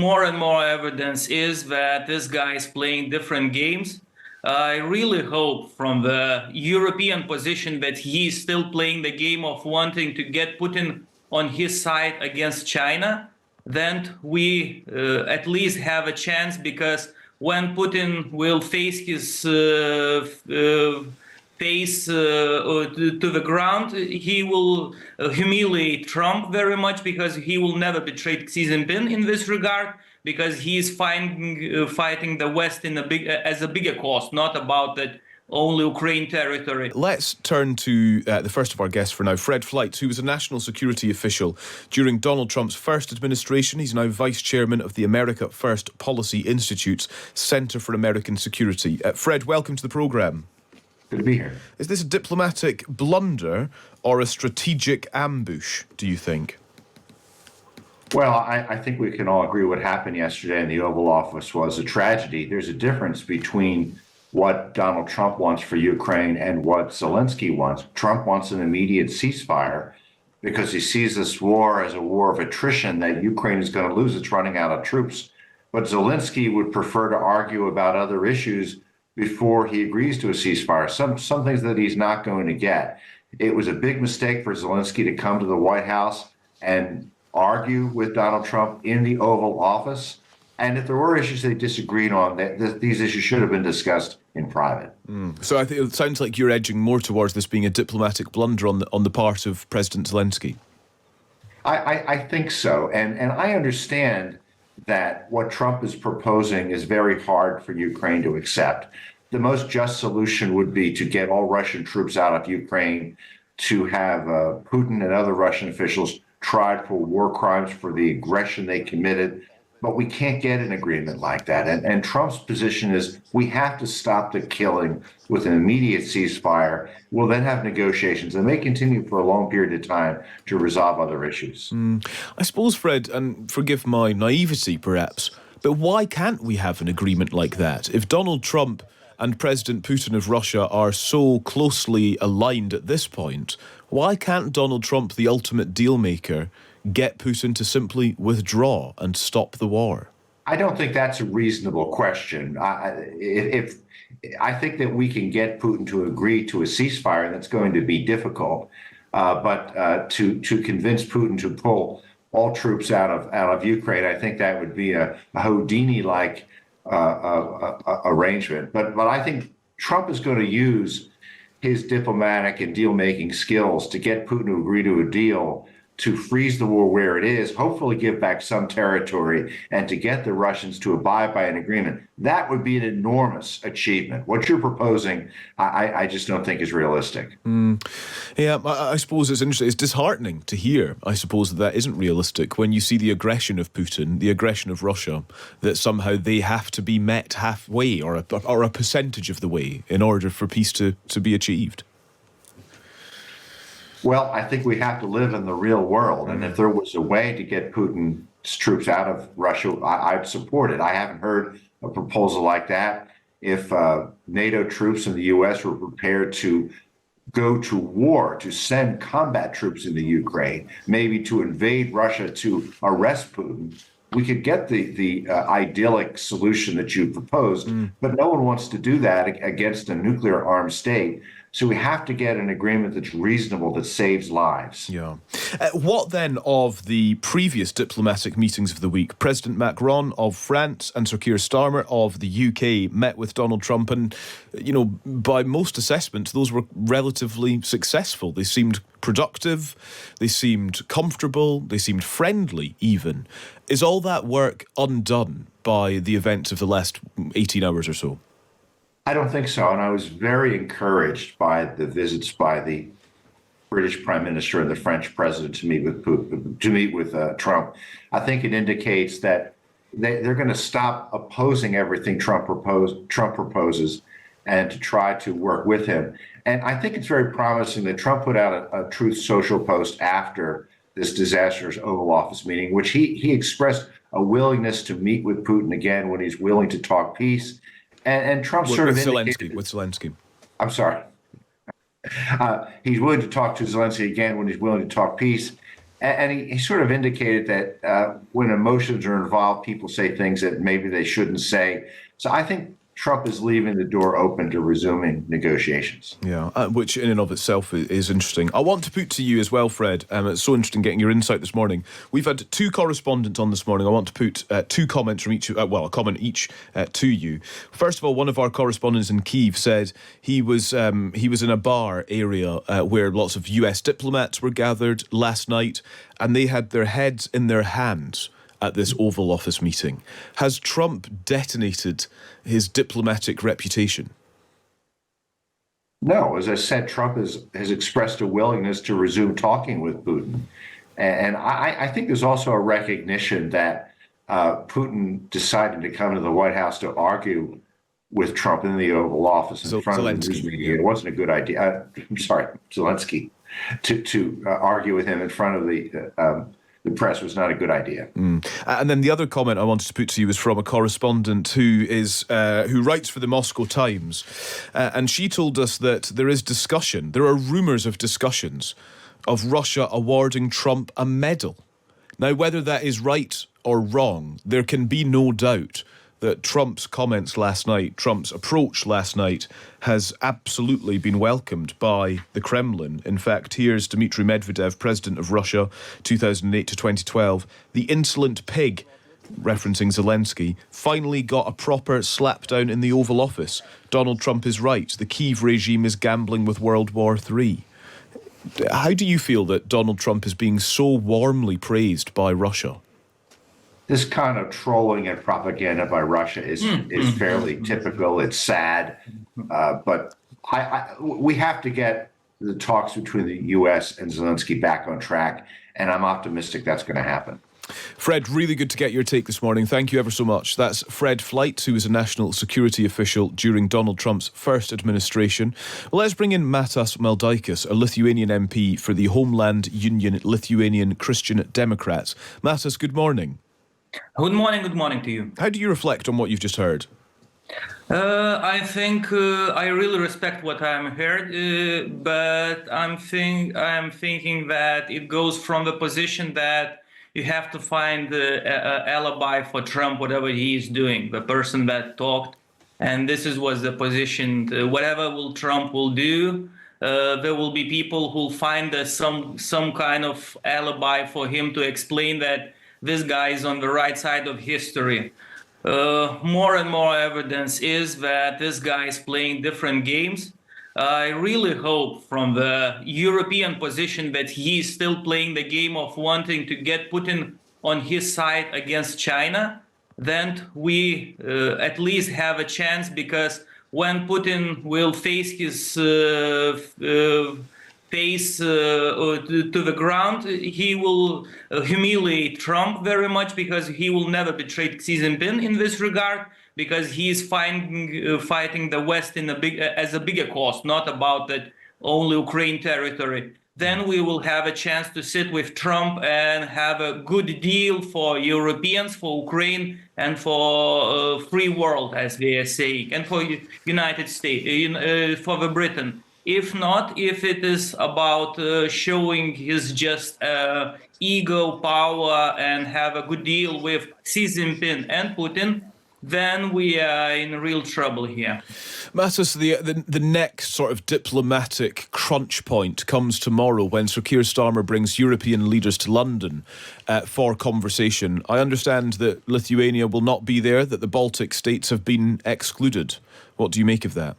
More and more evidence is that this guy is playing different games. I really hope from the European position that he is still playing the game of wanting to get Putin on his side against China. Then we at least have a chance, because when Putin will face his face to the ground, he will humiliate Trump very much, because he will never betray Xi Jin Ping in this regard, because he is fighting the West as a bigger cause, not about that only Ukraine territory. Let's turn to the first of our guests for now, Fred Fleitz, who was a national security official during Donald Trump's first administration. He's now vice chairman of the America First Policy Institute's Center for American Security. Fred, welcome to the programme. Good to be here. Is this a diplomatic blunder or a strategic ambush, do you think? Well, I think we can all agree what happened yesterday in the Oval Office was a tragedy. There's a difference between what Donald Trump wants for Ukraine and what Zelensky wants. Trump wants an immediate ceasefire because he sees this war as a war of attrition that Ukraine is going to lose. It's running out of troops. But Zelensky would prefer to argue about other issues before he agrees to a ceasefire, some things that he's not going to get. It was a big mistake for Zelensky to come to the White House and argue with Donald Trump in the Oval Office. And if there were issues they disagreed on, these issues should have been discussed in private. So I think it sounds like you're edging more towards this being a diplomatic blunder on the part of President Zelensky. I think so. And I understand that what Trump is proposing is very hard for Ukraine to accept. The most just solution would be to get all Russian troops out of Ukraine, to have Putin and other Russian officials tried for war crimes for the aggression they committed. But we can't get an agreement like that. And Trump's position is we have to stop the killing with an immediate ceasefire. We'll then have negotiations, and they continue for a long period of time to resolve other issues. I suppose, Fred, and forgive my naivety perhaps, but why can't we have an agreement like that? If Donald Trump and President Putin of Russia are so closely aligned at this point, why can't Donald Trump, the ultimate deal maker, get Putin to simply withdraw and stop the war? I don't think that's a reasonable question. I think that we can get Putin to agree to a ceasefire, and that's going to be difficult. But to convince Putin to pull all troops out of Ukraine, I think that would be a Houdini-like arrangement. But I think Trump is going to use his diplomatic and deal-making skills to get Putin to agree to a deal, to freeze the war where it is, hopefully give back some territory, and to get the Russians to abide by an agreement. That would be an enormous achievement. What you're proposing, I just don't think is realistic. Yeah, I suppose it's interesting. It's disheartening to hear, I suppose, that isn't realistic when you see the aggression of Putin, the aggression of Russia, that somehow they have to be met halfway or a percentage of the way in order for peace to be achieved. Well, I think we have to live in the real world. And if there was a way to get Putin's troops out of Russia, I'd support it. I haven't heard a proposal like that. If NATO troops in the U.S. were prepared to go to war, to send combat troops into Ukraine, maybe to invade Russia to arrest Putin, we could get the idyllic solution that you proposed. But no one wants to do that against a nuclear armed state. So we have to get an agreement that's reasonable, that saves lives. Yeah. What then of the previous diplomatic meetings of the week? President Macron of France and Sir Keir Starmer of the UK met with Donald Trump, and, you know, by most assessments, those were relatively successful. They seemed productive, they seemed comfortable, they seemed friendly even. Is all that work undone by the events of the last 18 hours or so? I don't think so. And I was very encouraged by the visits by the British Prime Minister and the French President to meet with Trump. I think it indicates that they're going to stop opposing everything Trump proposes and to try to work with him. And I think it's very promising that Trump put out a Truth Social post after this disastrous Oval Office meeting, which he expressed a willingness to meet with Putin again when he's willing to talk peace. And Trump sort of indicated with Zelensky. I'm sorry. He's willing to talk to Zelensky again when he's willing to talk peace. And he sort of indicated that when emotions are involved, people say things that maybe they shouldn't say. So I think Trump is leaving the door open to resuming negotiations. Yeah, which in and of itself is interesting. I want to put to you as well, Fred, it's so interesting getting your insight this morning. We've had two correspondents on this morning. I want to put two comments from each, a comment each to you. First of all, one of our correspondents in Kyiv said he was in a bar area where lots of US diplomats were gathered last night, and they had their heads in their hands at this Oval Office meeting. Has Trump detonated his diplomatic reputation? No, as I said, Trump has expressed a willingness to resume talking with Putin. And I think there's also a recognition that Putin decided to come to the White House to argue with Trump in the Oval Office in front of the news media. It wasn't a good idea. I'm sorry, Zelensky, to argue with him in front of the press was not a good idea. And then the other comment I wanted to put to you is from a correspondent who writes for the Moscow Times, and she told us that there are rumours of discussions of Russia awarding Trump a medal. Now, whether that is right or wrong, there can be no doubt that Trump's approach last night has absolutely been welcomed by the Kremlin. In fact, here's Dmitry Medvedev, president of Russia, 2008 to 2012. The insolent pig, referencing Zelensky, finally got a proper slapdown in the Oval Office. Donald Trump is right. The Kyiv regime is gambling with World War III. How do you feel that Donald Trump is being so warmly praised by Russia? This kind of trolling and propaganda by Russia is fairly typical. It's sad, but we have to get the talks between the U.S. and Zelensky back on track, and I'm optimistic that's going to happen. Fred, really good to get your take this morning. Thank you ever so much. That's Fred Fleight, who was a national security official during Donald Trump's first administration. Well, let's bring in Matas Maldeiki, a Lithuanian MP for the Homeland Union Lithuanian Christian Democrats. Matas, good morning. Good morning to you. How do you reflect on what you've just heard? I think I really respect what I'm heard, but I'm thinking that it goes from the position that you have to find the alibi for Trump, whatever he is doing, the person that talked, and this was the position. Whatever Trump will do, there will be people who find some kind of alibi for him to explain that this guy is on the right side of history. More and more evidence is that this guy is playing different games. I really hope from the European position that he is still playing the game of wanting to get Putin on his side against China. Then we at least have a chance, because when Putin will face his face to the ground, he will humiliate Trump very much, because he will never betray Xi Jin Ping in this regard, because he is fighting the West as a bigger cause, not about that only Ukraine territory. Then we will have a chance to sit with Trump and have a good deal for Europeans, for Ukraine, and for free world, as they are saying, and for United States, for the Britain. If not, if it is about showing his just ego, power, and have a good deal with Xi Jinping and Putin, then we are in real trouble here. Matas, the next sort of diplomatic crunch point comes tomorrow when Sir Keir Starmer brings European leaders to London for conversation. I understand that Lithuania will not be there, that the Baltic states have been excluded. What do you make of that?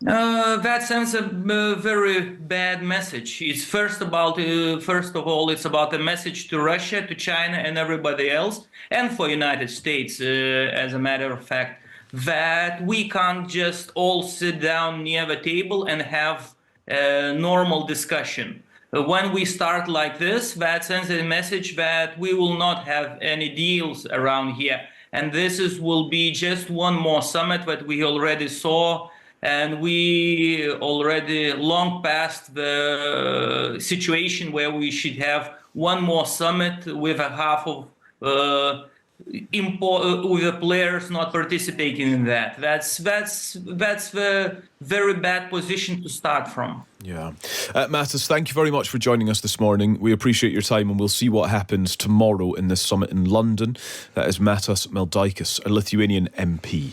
That sends a very bad message. It's first of all, it's about a message to Russia, to China, and everybody else, and for United States, as a matter of fact, that we can't just all sit down near the table and have a normal discussion. When we start like this, that sends a message that we will not have any deals around here, and this will be just one more summit that we already saw. And we already long past the situation where we should have one more summit with a half of with the players not participating in that. That's the very bad position to start from. Yeah. Matas, thank you very much for joining us this morning. We appreciate your time, and we'll see what happens tomorrow in this summit in London. That is Matas Maldeiki, a Lithuanian MP.